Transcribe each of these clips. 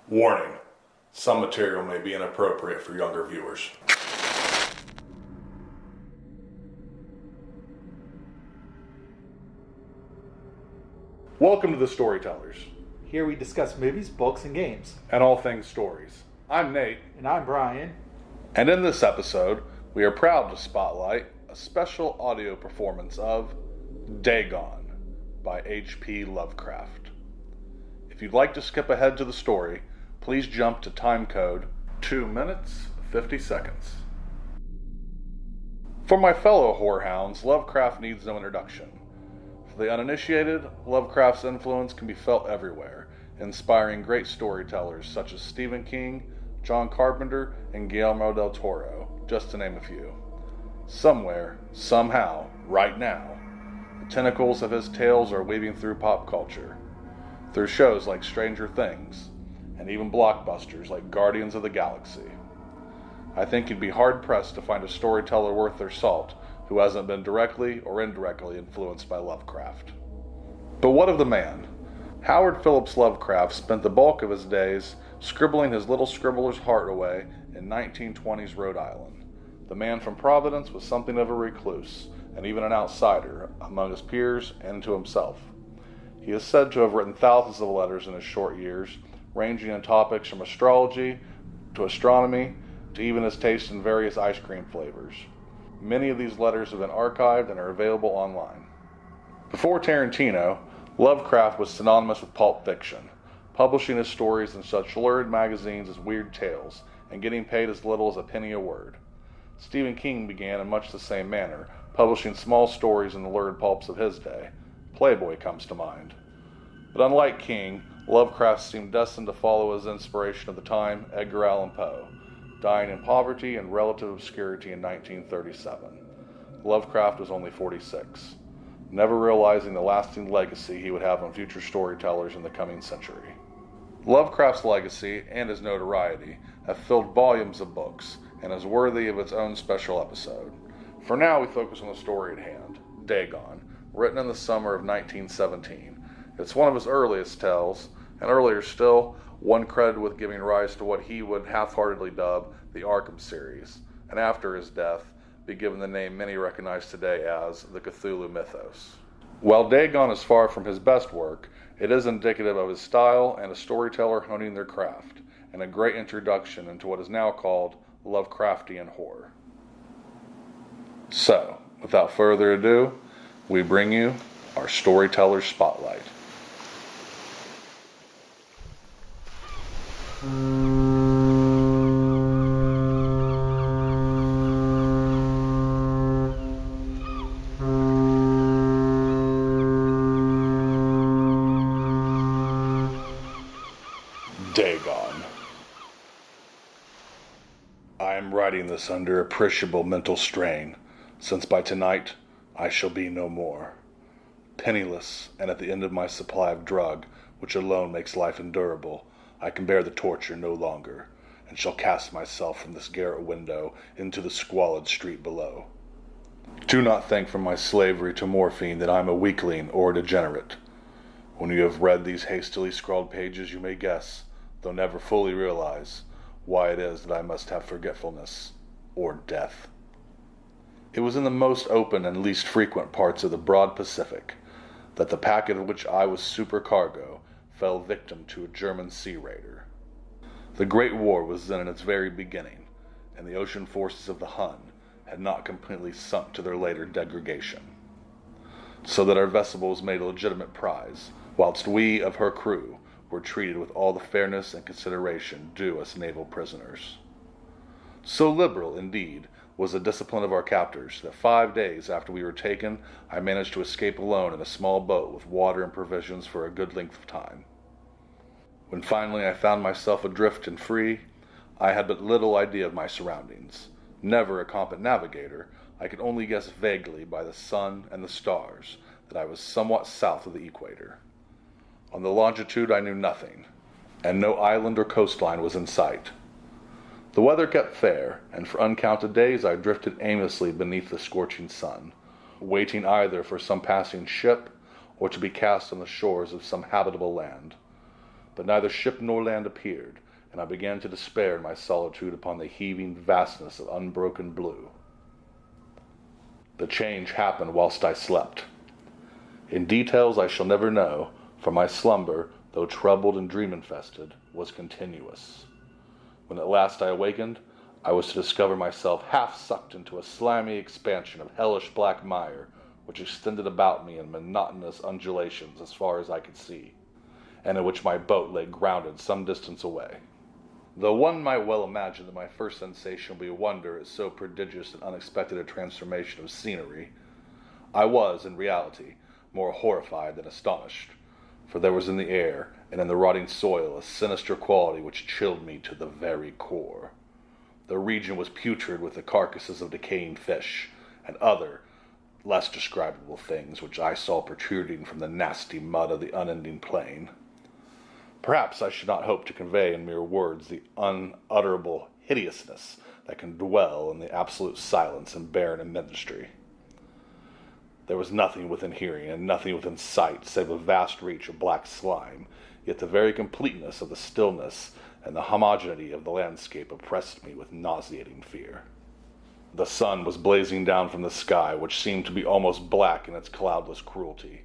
Warning, some material may be inappropriate for younger viewers. Welcome to the Storytellers, Here we discuss movies, books, and games. and all things stories. I'm Nate, And I'm Brian. and in this episode, we are proud to spotlight a special audio performance of Dagon by H.P. Lovecraft. If you'd like to skip ahead to the story, please jump to time code 2 minutes 50 seconds. For my fellow whorehounds, Lovecraft needs no introduction. For the uninitiated, Lovecraft's influence can be felt everywhere, inspiring great storytellers such as Stephen King, John Carpenter, and Guillermo del Toro, just to name a few. Somewhere, somehow, right now, the tentacles of his tales are weaving through pop culture, through shows like Stranger Things, and even blockbusters like Guardians of the Galaxy. I think you'd be hard-pressed to find a storyteller worth their salt who hasn't been directly or indirectly influenced by Lovecraft. But what of the man? Howard Phillips Lovecraft spent the bulk of his days scribbling his little scribbler's heart away in 1920s Rhode Island. The man from Providence was something of a recluse, and even an outsider, among his peers and to himself. He is said to have written thousands of letters in his short years, ranging in topics from astrology to astronomy to even his taste in various ice cream flavors. Many of these letters have been archived and are available online. Before Tarantino, Lovecraft was synonymous with pulp fiction, publishing his stories in such lurid magazines as Weird Tales and getting paid as little as a penny a word. Stephen King began in much the same manner, publishing small stories in the lurid pulps of his day. Playboy comes to mind. But unlike King, Lovecraft seemed destined to follow his inspiration of the time, Edgar Allan Poe, dying in poverty and relative obscurity in 1937. Lovecraft was only 46, never realizing the lasting legacy he would have on future storytellers in the coming century. Lovecraft's legacy and his notoriety have filled volumes of books and is worthy of its own special episode. For now, we focus on the story at hand, Dagon, written in the summer of 1917. It's one of his earliest tales, and earlier still, one credited with giving rise to what he would half-heartedly dub the Arkham series, and after his death, be given the name many recognize today as the Cthulhu mythos. While Dagon is far from his best work, it is indicative of his style and a storyteller honing their craft, and a great introduction into what is now called Lovecraftian horror. So, without further ado, we bring you our Storytellers Spotlight. Dagon. I am writing this under appreciable mental strain, since by tonight I shall be no more. Penniless, and at the end of my supply of drug, which alone makes life endurable, I can bear the torture no longer, and shall cast myself from this garret window into the squalid street below. Do not think from my slavery to morphine that I am a weakling or a degenerate. When you have read these hastily scrawled pages, you may guess, though never fully realize, why it is that I must have forgetfulness or death. It was in the most open and least frequent parts of the broad Pacific that the packet of which I was supercargo fell victim to a German sea raider. The Great War was then in its very beginning, and the ocean forces of the Hun had not completely sunk to their later degradation, so that our vessel was made a legitimate prize, whilst we of her crew were treated with all the fairness and consideration due us naval prisoners. So liberal, indeed, was the discipline of our captors that 5 days after we were taken, I managed to escape alone in a small boat with water and provisions for a good length of time. When finally I found myself adrift and free, I had but little idea of my surroundings. Never a competent navigator, I could only guess vaguely by the sun and the stars that I was somewhat south of the equator. On the longitude I knew nothing, and no island or coastline was in sight. The weather kept fair, and for uncounted days I drifted aimlessly beneath the scorching sun, waiting either for some passing ship or to be cast on the shores of some habitable land. but neither ship nor land appeared, and I began to despair in my solitude upon the heaving vastness of unbroken blue. The change happened whilst I slept. In details I shall never know, for my slumber, though troubled and dream-infested, was continuous. When at last I awakened, I was to discover myself half sucked into a slimy expansion of hellish black mire, which extended about me in monotonous undulations as far as I could see, and in which my boat lay grounded some distance away. Though one might well imagine that my first sensation would be wonder at so prodigious and unexpected a transformation of scenery, I was, in reality, more horrified than astonished, for there was in the air and in the rotting soil a sinister quality which chilled me to the very core. The region was putrid with the carcasses of decaying fish, and other, less describable things which I saw protruding from the nasty mud of the unending plain. Perhaps I should not hope to convey in mere words the unutterable hideousness that can dwell in the absolute silence and barren immensity. There was nothing within hearing and nothing within sight save a vast reach of black slime, yet the very completeness of the stillness and the homogeneity of the landscape oppressed me with nauseating fear. The sun was blazing down from the sky, which seemed to be almost black in its cloudless cruelty,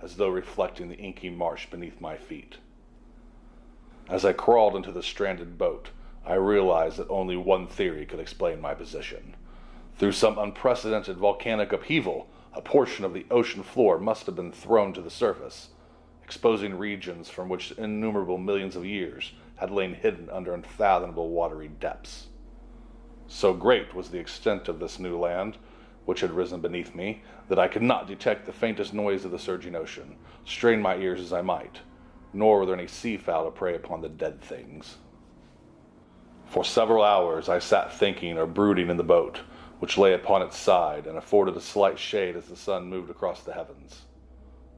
as though reflecting the inky marsh beneath my feet. As I crawled into the stranded boat, I realized that only one theory could explain my position. Through some unprecedented volcanic upheaval, a portion of the ocean floor must have been thrown to the surface, exposing regions from which innumerable millions of years had lain hidden under unfathomable watery depths. So great was the extent of this new land, which had risen beneath me, that I could not detect the faintest noise of the surging ocean, strain my ears as I might, nor were there any seafowl to prey upon the dead things. For several hours I sat thinking or brooding in the boat, which lay upon its side and afforded a slight shade as the sun moved across the heavens.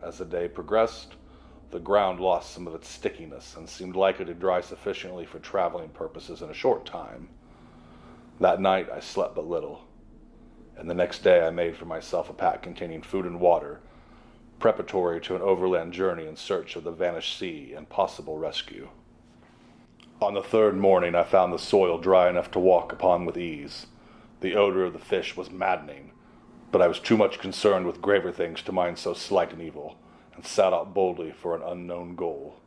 As the day progressed, the ground lost some of its stickiness and seemed likely to dry sufficiently for traveling purposes in a short time. That night I slept but little, and the next day I made for myself a pack containing food and water, preparatory to an overland journey in search of the vanished sea and possible rescue. On the third morning I found the soil dry enough to walk upon with ease. The odor of the fish was maddening, but I was too much concerned with graver things to mind so slight an evil, and set out boldly for an unknown goal.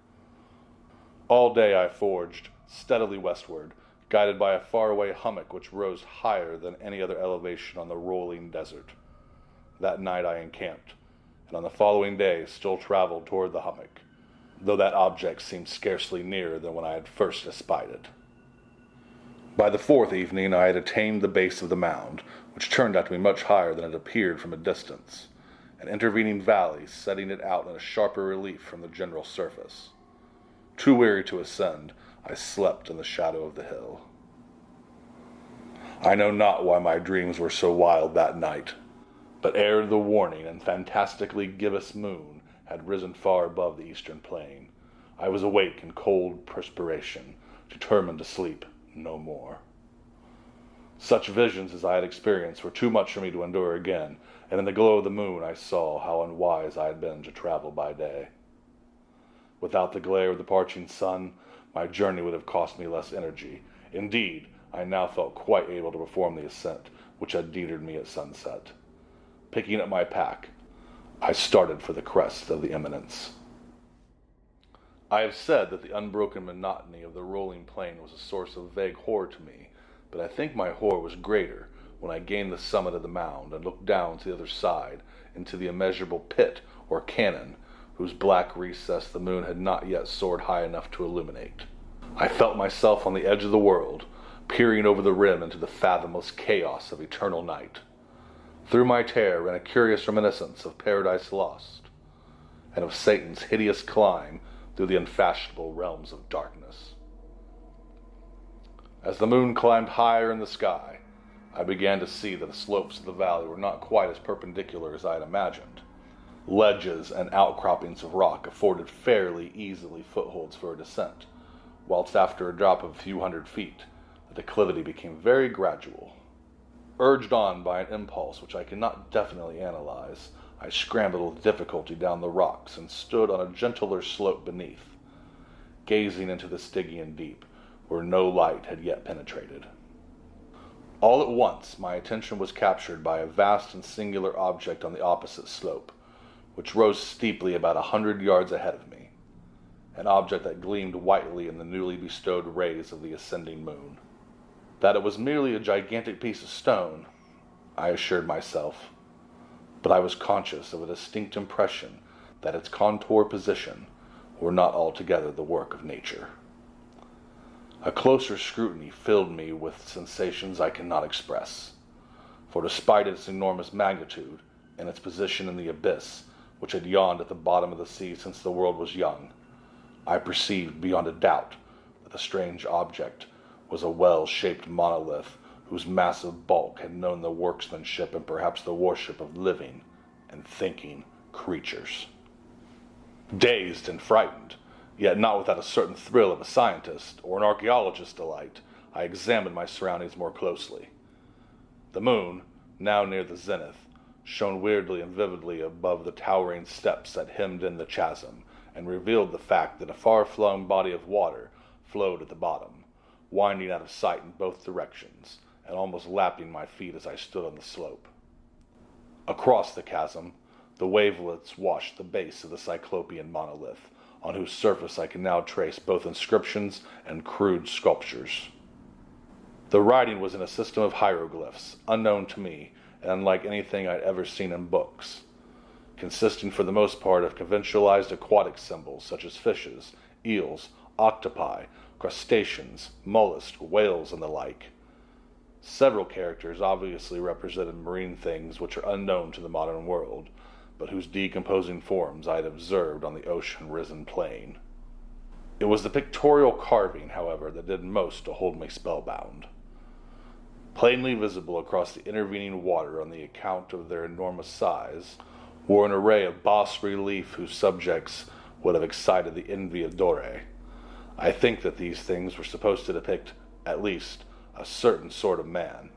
All day I forged steadily westward, guided by a faraway hummock which rose higher than any other elevation on the rolling desert. That night I encamped, and on the following day still traveled toward the hummock, though that object seemed scarcely nearer than when I had first espied it. By the fourth evening I had attained the base of the mound, which turned out to be much higher than it appeared from a distance, an intervening valley setting it out in a sharper relief from the general surface. Too weary to ascend, I slept in the shadow of the hill. I know not why my dreams were so wild that night, but ere the warning and fantastically gibbous moon had risen far above the eastern plain, I was awake in cold perspiration, determined to sleep no more. Such visions as I had experienced were too much for me to endure again, and in the glow of the moon I saw how unwise I had been to travel by day. Without the glare of the parching sun, my journey would have cost me less energy. Indeed, I now felt quite able to perform the ascent, which had deterred me at sunset. Picking up my pack, I started for the crest of the eminence. I have said that the unbroken monotony of the rolling plain was a source of vague horror to me, but I think my horror was greater when I gained the summit of the mound and looked down to the other side into the immeasurable pit or canon whose black recess the moon had not yet soared high enough to illuminate. I felt myself on the edge of the world, peering over the rim into the fathomless chaos of eternal night. Through my terror ran a curious reminiscence of Paradise Lost, and of Satan's hideous climb through the unfashionable realms of darkness. As the moon climbed higher in the sky, I began to see that the slopes of the valley were not quite as perpendicular as I had imagined. Ledges and outcroppings of rock afforded fairly easily footholds for a descent, whilst after a drop of a few hundred feet, the declivity became very gradual. Urged on by an impulse which I cannot definitely analyze, I scrambled with difficulty down the rocks and stood on a gentler slope beneath. gazing into the Stygian deep, where no light had yet penetrated. All at once, my attention was captured by a vast and singular object on the opposite slope, which rose steeply about 100 yards ahead of me, an object that gleamed whitely in the newly bestowed rays of the ascending moon. That it was merely a gigantic piece of stone, I assured myself, but I was conscious of a distinct impression that its contour position were not altogether the work of nature. A closer scrutiny filled me with sensations I cannot express, for despite its enormous magnitude and its position in the abyss which had yawned at the bottom of the sea since the world was young, I perceived beyond a doubt that the strange object was a well-shaped monolith whose massive bulk had known the workmanship and perhaps the worship of living and thinking creatures. Dazed and frightened, yet not without a certain thrill of a scientist or an archaeologist's delight, I examined my surroundings more closely. The moon, now near the zenith, shone weirdly and vividly above the towering steps that hemmed in the chasm, and revealed the fact that a far-flung body of water flowed at the bottom, winding out of sight in both directions, and almost lapping my feet as I stood on the slope. Across the chasm, the wavelets washed the base of the cyclopean monolith, on whose surface I could now trace both inscriptions and crude sculptures. The writing was in a system of hieroglyphs, unknown to me, and unlike anything I'd ever seen in books, consisting for the most part of conventionalized aquatic symbols such as fishes, eels, octopi, crustaceans, mollusks, whales, and the like. Several characters obviously represented marine things which are unknown to the modern world, but whose decomposing forms I had observed on the ocean-risen plain. It was the pictorial carving, however, that did most to hold me spellbound. Plainly visible across the intervening water on the account of their enormous size were an array of bas-relief whose subjects would have excited the envy of Dore. I think that these things were supposed to depict, at least, a certain sort of man,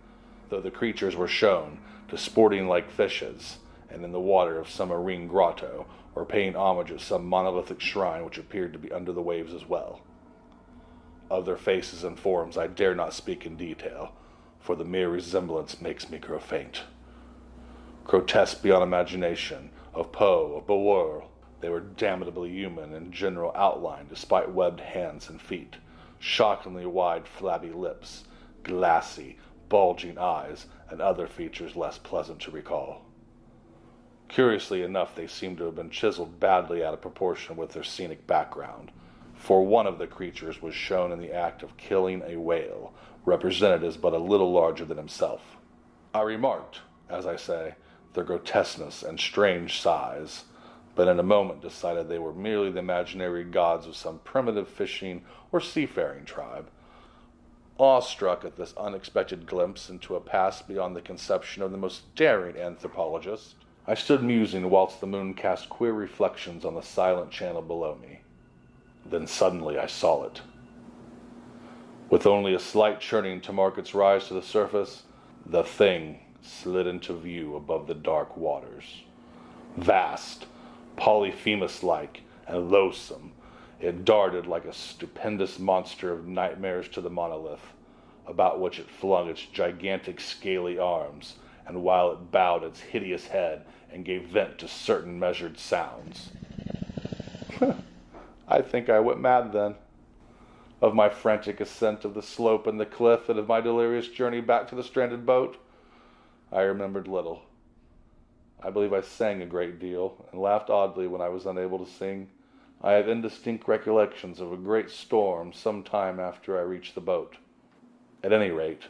though the creatures were shown disporting like fishes, and in the water of some marine grotto, or paying homage at some monolithic shrine which appeared to be under the waves as well. Of their faces and forms I dare not speak in detail, for the mere resemblance makes me grow faint. Grotesque beyond imagination, of Poe, of Bulwer, they were damnably human in general outline despite webbed hands and feet, shockingly wide flabby lips, glassy, bulging eyes, and other features less pleasant to recall. Curiously enough, they seemed to have been chiseled badly out of proportion with their scenic background, for one of the creatures was shown in the act of killing a whale, represented as but a little larger than himself. I remarked, as I say, their grotesqueness and strange size, but in a moment decided they were merely the imaginary gods of some primitive fishing or seafaring tribe. Awestruck at this unexpected glimpse into a past beyond the conception of the most daring anthropologist, I stood musing whilst the moon cast queer reflections on the silent channel below me. Then suddenly I saw it. With only a slight churning to mark its rise to the surface, the thing slid into view above the dark waters. Vast, Polyphemus-like, and loathsome, it darted like a stupendous monster of nightmares to the monolith, about which it flung its gigantic scaly arms, and while it bowed its hideous head and gave vent to certain measured sounds. I think I went mad then. Of my frantic ascent of the slope and the cliff, and of my delirious journey back to the stranded boat, I remembered little. I believe I sang a great deal, and laughed oddly when I was unable to sing. I have indistinct recollections of a great storm some time after I reached the boat. At any rate,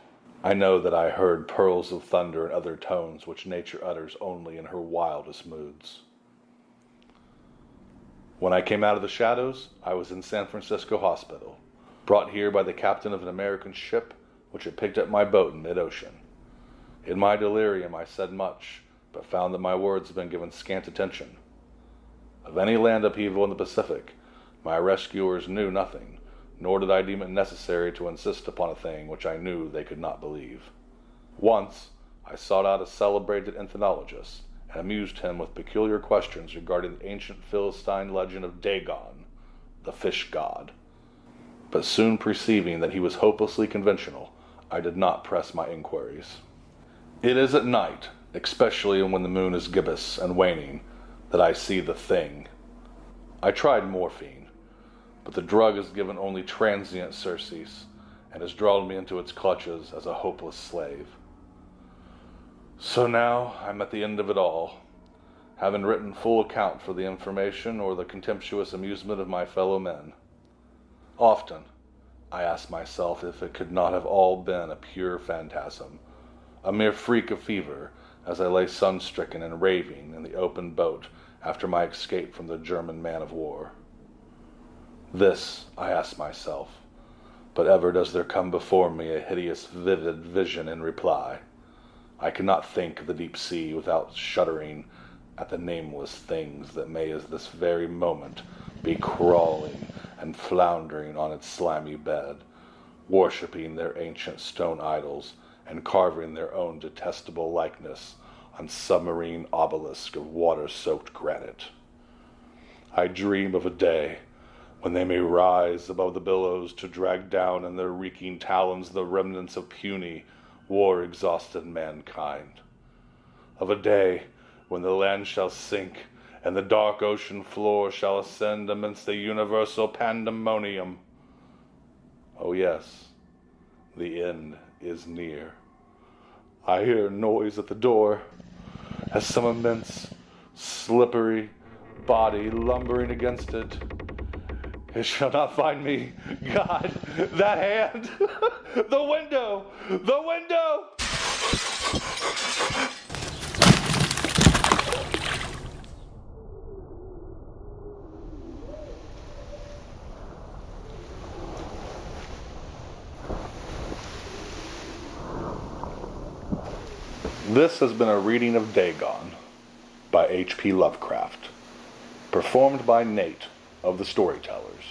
I know that I heard pearls of thunder and other tones which nature utters only in her wildest moods. When I came out of the shadows, I was in San Francisco Hospital, brought here by the captain of an American ship which had picked up my boat in mid-ocean. In my delirium I said much, but found that my words had been given scant attention. Of any land upheaval in the Pacific, my rescuers knew nothing, nor did I deem it necessary to insist upon a thing which I knew they could not believe. Once, I sought out a celebrated ethnologist, and amused him with peculiar questions regarding the ancient Philistine legend of Dagon, the fish god, but soon perceiving that he was hopelessly conventional, I did not press my inquiries. It is at night, especially when the moon is gibbous and waning, that I see the thing. I tried morphine, but the drug has given only transient surcease, and has drawn me into its clutches as a hopeless slave. So now I'm at the end of it all, having written full account for the information or the contemptuous amusement of my fellow men. Often I ask myself if it could not have all been a pure phantasm, a mere freak of fever, as I lay sun-stricken and raving in the open boat after my escape from the German man-of-war. This I ask myself, but ever does there come before me a hideous, vivid vision in reply. I cannot think of the deep sea without shuddering at the nameless things that may as this very moment be crawling and floundering on its slimy bed, worshipping their ancient stone idols and carving their own detestable likeness on submarine obelisk of water-soaked granite. I dream of a day when they may rise above the billows to drag down in their reeking talons the remnants of puny, war-exhausted mankind. Of a day when the land shall sink and the dark ocean floor shall ascend amidst the universal pandemonium. Oh yes, the end is near. I hear a noise at the door, as some immense, slippery body lumbering against it. It shall not find me. God, that hand! The window! The window! This has been a reading of Dagon by H.P. Lovecraft, performed by Nate of the Storytellers.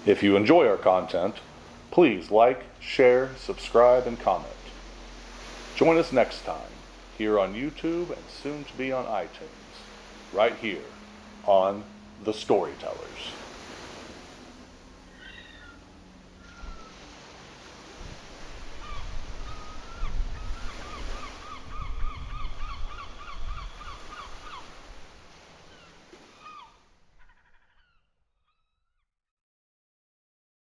If you enjoy our content, please like, share, subscribe, and comment. Join us next time here on YouTube and soon to be on iTunes, right here on The Storytellers.